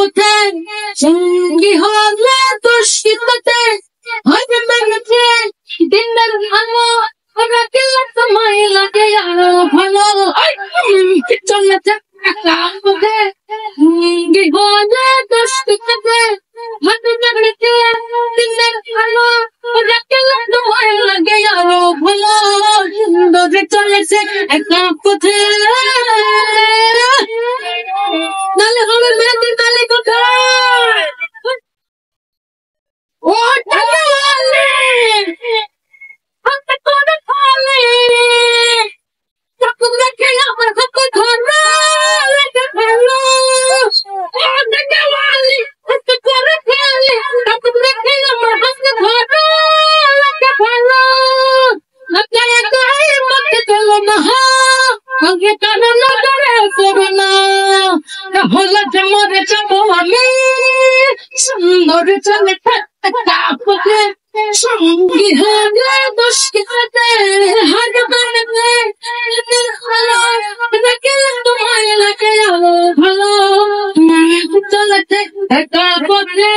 পথে সঙ্গী হলে দুষ্কৃততে হয়তো মেঘেছে দিনের আলো রাখিলে সময় লাগে আরো ভালো চলেছে একা পথে সঙ্গী হলে দুষ্কৃততে হয়তো মেঘেছে দিনের আলো রাখিলে সময় লাগে আরো ভালো সুন্দর চলেছে একা পথে নালে হবে মেয়েদের নালে কোথায় ও টাকাওয়ালে হাতে করে খালে চাকু দেখে আমার হাতে ধরো রেখে ফেলো ও টাকাওয়ালে হাতে করে খালে চাকু দেখে আমার হাতে ধরো রেখে ফেলো লজ্জায় গায়ে মতে চলো না আগে কারো নজরে পড়ো না তাহলে যে মরে যাবো আমি সুন্দর চলে থাকা পথে সঙ্গী হলে দুষ্কৃততে হার মানবে ভালো রাখিলে তোমায় লাগে আলো ভালো চলে থাকা পথে